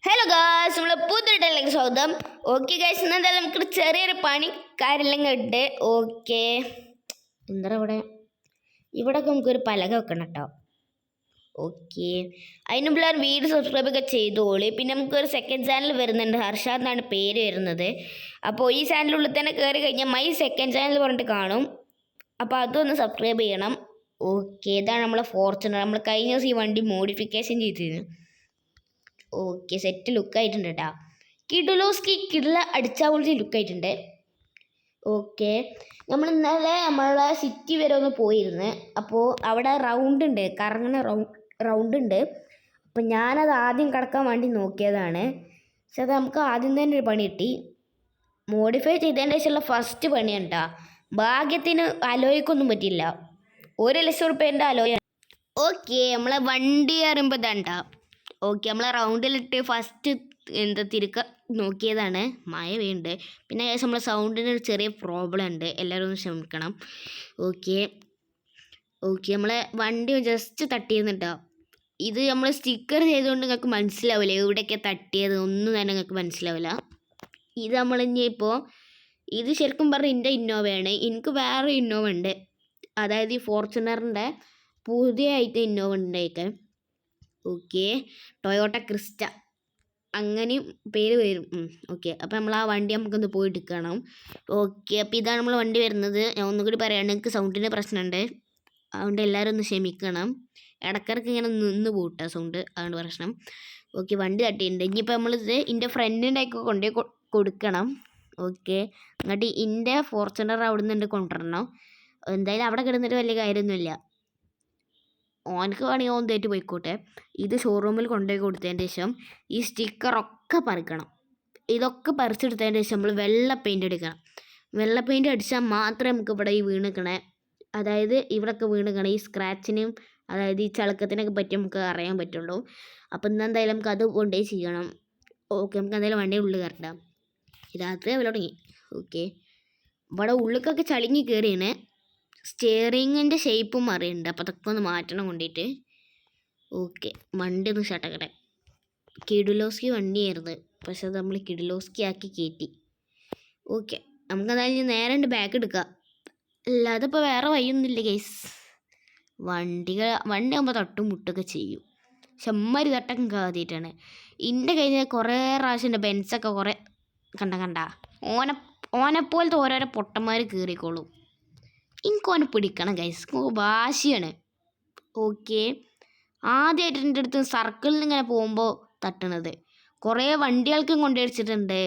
Hello guys, നമ്മളെ പുതിയതിലേക്ക് സ്വാഗതം. Okay guys, ഇന്നെന്തായാലും നമുക്ക് ചെറിയൊരു പണിക്കാരെല്ലാം ഉണ്ട്. ഓക്കെ, എന്താ ഇവിടെ നമുക്കൊരു പലക വെക്കണം കേട്ടോ. ഓക്കെ, അതിന് മുമ്പ് വീഡിയോ സബ്സ്ക്രൈബ് ഒക്കെ ചെയ്തോളി. പിന്നെ നമുക്കൊരു സെക്കൻഡ് ചാനൽ വരുന്നുണ്ട്, ഹർഷാദ് എന്നാണ് പേര് വരുന്നത്. അപ്പോൾ ഈ ചാനലിനുള്ളിൽ തന്നെ കയറി കഴിഞ്ഞാൽ മൈ സെക്കൻഡ് ചാനൽ പറഞ്ഞിട്ട് കാണും. അപ്പോൾ അതൊന്ന് സബ്സ്ക്രൈബ് ചെയ്യണം. ഓക്കെ, ഇതാണ് നമ്മളെ ഫോർച്യൂണർ. നമ്മൾ കഴിഞ്ഞ ദിവസം ഈ വണ്ടി മോഡിഫിക്കേഷൻ ചെയ്തിരുന്നു. ഓക്കെ, സെറ്റ് ലുക്കായിട്ടുണ്ട് കേട്ടോ. കിഡുലോസ്കി കിഡുല അടിച്ചാൽ പൊളിച്ച് ലുക്കായിട്ടുണ്ട്. ഓക്കെ, നമ്മൾ ഇന്നലെ നമ്മളെ സിറ്റി വരെ ഒന്ന് പോയിരുന്നു. അപ്പോൾ അവിടെ റൗണ്ട് ഉണ്ട്, കറങ്ങുന്ന റൗണ്ട് ഉണ്ട്. അപ്പം ഞാനത് ആദ്യം കിടക്കാൻ വേണ്ടി നോക്കിയതാണ്. പക്ഷെ അത് നമുക്ക് ആദ്യം തന്നെ ഒരു പണി കിട്ടി. മോഡിഫൈ ചെയ്തതിൻ്റെ ശേഷമുള്ള ഫസ്റ്റ് പണിയാണ് കേട്ടോ. ഭാഗ്യത്തിന് അലോയ്ക്കൊന്നും പറ്റില്ല. 1,00,000 റുപ്യേൻ്റെ അലോയ. ഓക്കെ, നമ്മളെ വണ്ടി അറിയുമ്പോൾ ഇതാണ്ടാ. ഓക്കെ, നമ്മളെ റൗണ്ടിലിട്ട് ഫസ്റ്റ് തിരുക്ക നോക്കിയതാണ്. മഴ വീണ്ട്. പിന്നെ നമ്മളെ സൗണ്ടിന് ഒരു ചെറിയ പ്രോബ്ലം ഉണ്ട്, എല്ലാവരും ഒന്ന് ക്ഷമിക്കണം. ഓക്കെ നമ്മളെ വണ്ടി ജസ്റ്റ് തട്ടിയിരുന്നിട്ടോ. ഇത് നമ്മൾ സ്റ്റിക്കർ ചെയ്തുകൊണ്ട് നിങ്ങൾക്ക് മനസ്സിലാവില്ല എവിടെയൊക്കെ തട്ടിയത്, ഒന്നും തന്നെ നിങ്ങൾക്ക് മനസ്സിലാവില്ല. ഇത് നമ്മളിപ്പോൾ ഇത് ശരിക്കും പറഞ്ഞാൽ എൻ്റെ ഇന്നോവയാണ്. എനിക്ക് വേറെ ഇന്നോവ ഉണ്ട്, അതായത് ഈ ഫോർച്യൂണറിൻ്റെ പുതിയ ആയിട്ട് ഇന്നോവ ഉണ്ടായിക്കെ. ഓക്കെ, ടൊയോട്ട ക്രിസ്റ്റ അങ്ങനെയും പേര് വരും. ഓക്കെ, അപ്പോൾ നമ്മൾ ആ വണ്ടി നമുക്കൊന്ന് പോയി എടുക്കണം. ഓക്കെ, അപ്പോൾ ഇതാണ് നമ്മൾ വണ്ടി വരുന്നത്. ഞാൻ ഒന്നുകൂടി പറയുകയാണ്, എനിക്ക് സൗണ്ടിൻ്റെ പ്രശ്നമുണ്ട്, അതുകൊണ്ട് എല്ലാവരും ഒന്ന് ക്ഷമിക്കണം. ഇടയ്ക്കിടയ്ക്ക് ഇങ്ങനെ നിന്ന് പോട്ടെ സൗണ്ട്, അതുകൊണ്ട് പ്രശ്നം. ഓക്കെ, വണ്ടി തട്ടിയിട്ടുണ്ട്. ഇനിയിപ്പോൾ നമ്മളിത് എൻ്റെ ഫ്രണ്ടിൻ്റെ ഒക്കെ കൊണ്ടുപോയി കൊടുക്കണം. ഓക്കെ, എന്നിട്ട് എൻ്റെ ഫോർച്യൂണർ അവിടെ നിന്ന് കൊണ്ടുവരണം. എന്തായാലും അവിടെ കിടന്നിട്ട് വലിയ കാര്യമൊന്നുമില്ല, ഓനക്ക് വേണമെങ്കിൽ ഓൻ തേറ്റ് പോയിക്കോട്ടെ. ഇത് ഷോറൂമിൽ കൊണ്ടുപോയി കൊടുത്തതിന് ശേഷം ഈ സ്റ്റിക്കറൊക്കെ പറിക്കണം. ഇതൊക്കെ പറിച്ചെടുത്തതിന് ശേഷം നമ്മൾ വെള്ള പെയിൻ്റ് അടിക്കണം. വെള്ള പെയിൻ്റ് അടിച്ചാൽ മാത്രമേ നമുക്ക് ഇവിടെ ഈ വീണിക്കണേ, അതായത് ഇവിടെയൊക്കെ വീണിക്കണേ ഈ സ്ക്രാച്ചിനും അതായത് ഈ ചളുക്കത്തിനൊക്കെ പറ്റി നമുക്ക് അറിയാൻ പറ്റുള്ളൂ. അപ്പം ഇന്നെന്തായാലും നമുക്ക് അത് കൊണ്ടുപോയി ചെയ്യണം. ഓക്കെ, നമുക്ക് എന്തായാലും വണ്ടി ഉള്ളിൽ കയറട്ടാം. രാത്രി അവ തുടങ്ങി. ഓക്കെ, ഇവിടെ ഉള്ളിലേക്കൊക്കെ ചളിങ്ങി കയറിയാണ്. സ്റ്റിയറിങ്ങിൻ്റെ ഷേപ്പും മാറിയിട്ടുണ്ട്, അപ്പോൾ അതൊക്കെ ഒന്ന് മാറ്റണം കൊണ്ടിട്ട്. ഓക്കെ, വണ്ടി ഒന്ന് ഷട്ടക്കട്ടെ. കിഡുലോസ്കി വണ്ടിയായിരുന്നു, പക്ഷെ അത് നമ്മൾ കിഡുലോസ്കി ആക്കി കയറ്റി. ഓക്കെ, നമുക്കതായാലും നേരെ ഉണ്ട് ബാക്ക് എടുക്കാം, അല്ലാതെ ഇപ്പോൾ വേറെ വഴിയൊന്നുമില്ല കേസ്. വണ്ടി ആകുമ്പോൾ തട്ടും മുട്ടൊക്കെ ചെയ്യും, പക്ഷെ അമ്മമാര് തട്ടൊക്കെ കാതിയിട്ടാണ്. എൻ്റെ കഴിഞ്ഞ കുറേ പ്രാവശ്യം എൻ്റെ ബെൻസൊക്കെ കുറേ കണ്ട ഓനെപ്പോലത്തെ ഓരോരോ പൊട്ടന്മാർ കയറിക്കോളും. എനിക്കോനെ പിടിക്കണം ഗൈസ്, വാശിയാണ്. ഓക്കെ, ആദ്യമായിട്ട് എൻ്റെ അടുത്ത് സർക്കിളിൽ ഇങ്ങനെ പോകുമ്പോൾ തട്ടണത്. കുറേ വണ്ടികൾക്കും കൊണ്ടുവച്ചിട്ടുണ്ട്.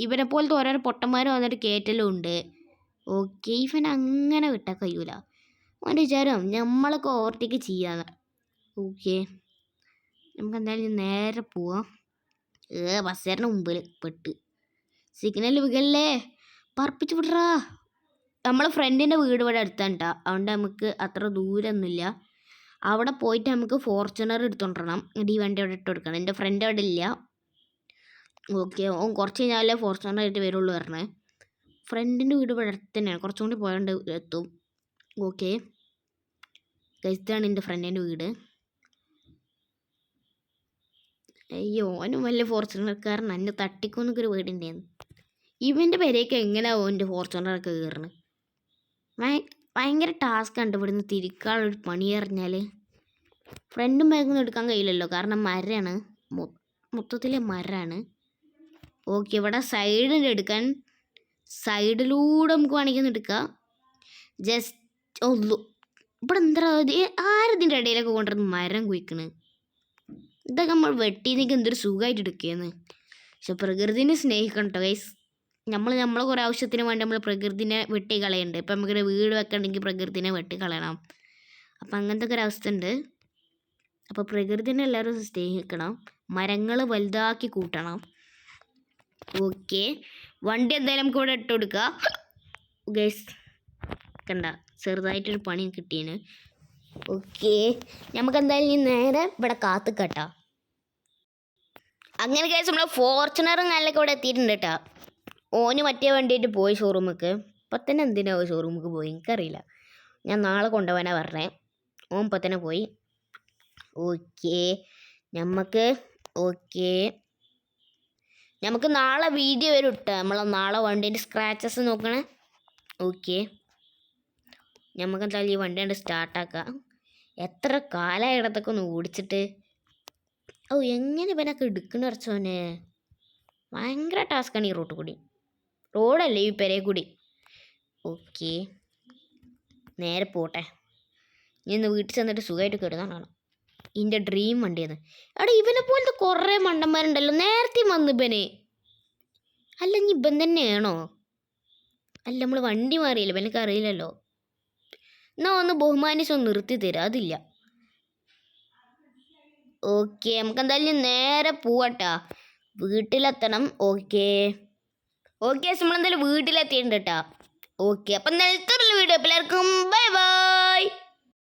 ഇവരെ പോലത്തെ ഓരോരോ പൊട്ടന്മാർ വന്നിട്ട് കയറ്റലും ഉണ്ട്. ഓക്കെ, ഇവൻ അങ്ങനെ വിട്ടാൽ കഴിയൂല. അവൻ്റെ വിചാരം നമ്മളൊക്കെ ഓവർടേക്ക് ചെയ്യാന്ന്. ഓക്കെ, നമുക്ക് എന്തായാലും നേരെ പോവാം. ബസ്സേറിന് മുമ്പിൽ പെട്ട് സിഗ്നൽ വികല്ലേ പറപ്പിച്ച് വിടറാ. നമ്മളെ ഫ്രണ്ടിൻ്റെ വീട് ഇവിടെ അടുത്താണ് കേട്ടോ, അതുകൊണ്ട് നമുക്ക് അത്ര ദൂരമൊന്നുമില്ല. അവിടെ പോയിട്ട് നമുക്ക് ഫോർച്യൂണർ എടുത്തുകൊണ്ടിരണം. എന്നിട്ട് ഈ വണ്ടി അവിടെ ഇട്ട് കൊടുക്കണം. എൻ്റെ ഫ്രണ്ട് അവിടെ ഇല്ല. ഓക്കെ, ഓൻ കുറച്ച് കഴിഞ്ഞാലേ ഫോർച്യൂണർ ആയിട്ട് വരുള്ളൂ പറഞ്ഞേ. ഫ്രണ്ടിൻ്റെ വീട് ഇവിടെ അടുത്ത് തന്നെയാണ്, കുറച്ചും കൂടി പോയാണ്ട് എത്തും. ഓക്കെ, ഇതാണ് എൻ്റെ ഫ്രണ്ടിൻ്റെ വീട്. അയ്യോ, ഓനും വലിയ ഫോർച്യൂണർക്കാരൻ, എന്നെ തട്ടിക്കൊന്നൊക്കെ ഒരു വീടുണ്ടായിരുന്നു. ഇവൻ്റെ പേരേക്ക് എങ്ങനെയാവും എൻ്റെ ഫോർച്യൂണറൊക്കെ കയറണം. ഭയങ്കര ടാസ്ക് ഉണ്ട് ഇവിടുന്ന് തിരിക്കാനുള്ളൊരു പണി അറിഞ്ഞാൽ. ഫ്രണ്ടും ബാഗൊന്നും എടുക്കാൻ കഴിയില്ലല്ലോ, കാരണം മരമാണ്, മൊത്തത്തിലെ മരമാണ്. ഓക്കെ, ഇവിടെ സൈഡിൽ എടുക്കാൻ സൈഡിലൂടെ നമുക്ക് വേണമെങ്കിൽ ഒന്ന് എടുക്കാം. ജസ്റ്റ് ഒന്നു ഇവിടെ എന്താ ആരതിൻ്റെ ഇടയിലൊക്കെ കൊണ്ടുവന്ന് മരം കുഴിക്കണ്. ഇതൊക്കെ നമ്മൾ വെട്ടിയെന്നൊക്കെ എന്തൊരു സുഖമായിട്ട് എടുക്കുകയെന്ന്. പക്ഷെ പ്രകൃതിനെ സ്നേഹിക്കണം കേട്ടോ ഗൈസ്. നമ്മളെ കുറേ ആവശ്യത്തിന് വേണ്ടി നമ്മൾ പ്രകൃതിനെ വെട്ടി കളയുന്നുണ്ട്. ഇപ്പം നമുക്കൊരു വീട് വെക്കണമെങ്കിൽ പ്രകൃതിനെ വെട്ടി കളയണം. അപ്പം അങ്ങനത്തെ ഒക്കെ ഒരവസ്ഥ ഉണ്ട്. അപ്പോൾ പ്രകൃതിനെ എല്ലാവരും സ്നേഹിക്കണം, മരങ്ങൾ വലുതാക്കി കൂട്ടണം. ഓക്കെ, വണ്ടി എന്തായാലും നമുക്ക് ഇവിടെ ഇട്ട് കൊടുക്കുക ഗൈസ്. കണ്ട, ചെറുതായിട്ടൊരു പണി കിട്ടിയേന്. ഓക്കെ, നമുക്ക് എന്തായാലും ഈ നേരെ ഇവിടെ കാത്തു കേട്ടോ. അങ്ങനെ ഗൈസ്, നമ്മൾ ഫോർച്യൂണറും നല്ലൊക്കെ ഇവിടെ എത്തിയിട്ടുണ്ട് കേട്ടോ. ഓന് മറ്റേ വണ്ടിയായിട്ട് പോയി ഷോറൂമിലേക്ക്. ഇപ്പം തന്നെ എന്തിനാവും ഷോറൂമിലേക്ക് പോയി എനിക്കറിയില്ല, ഞാൻ നാളെ കൊണ്ടുപോകാനാണ് പറഞ്ഞേ. ഓൻ ഇപ്പം തന്നെ പോയി. ഓക്കെ, നമുക്ക് നമുക്ക് നാളെ വീഡിയോ വരും ഇട്ടോ നമ്മളെ നാളെ വണ്ടീൻ്റെ സ്ക്രാച്ചസ് നോക്കണേ. ഓക്കെ, നമുക്ക് എന്തായാലും ഈ വണ്ടി കൊണ്ട് സ്റ്റാർട്ടാക്കാം. എത്ര കാലമായി ഇടത്തൊക്കെ ഒന്ന് ഓടിച്ചിട്ട്. ഓ എങ്ങനെ ഇവനൊക്കെ എടുക്കണ അടച്ചോനെ, ഭയങ്കര ടാസ്ക്കാണ് ഈ റോഡ് കൂടി. റോഡല്ലേ ഈ പെരേ കൂടി. ഓക്കെ, നേരെ പോട്ടെ. ഞാൻ ഇന്ന് വീട്ടിൽ ചെന്നിട്ട് സുഖമായിട്ട് കയറുന്നതാണ് ഇതിൻ്റെ ഡ്രീം വണ്ടിയത്. എടാ ഇവനെ പോലത്തെ കുറേ മണ്ടന്മാരുണ്ടല്ലോ, നേരത്തെ വന്നു ഇവന്. അല്ല ഇനി ഇവൻ തന്നെയാണോ? അല്ല നമ്മൾ വണ്ടി മാറിയില്ല, ഇവനക്ക് അറിയില്ലല്ലോ. എന്നാ ഒന്ന് ബഹുമാനിച്ചൊന്ന് നിർത്തി തരാം, അതില്ല. ഓക്കെ, നമുക്ക് എന്തായാലും നേരെ പോവാട്ടാ, വീട്ടിലെത്തണം. ഓക്കെ ഓക്കെ, നമ്മളെന്തായാലും വീട്ടിലെത്തിയിട്ടുണ്ട് കേട്ടോ. ഓക്കെ, അപ്പം നേരത്തെ വീഡിയോ എല്ലാവർക്കും ബൈ ബൈ.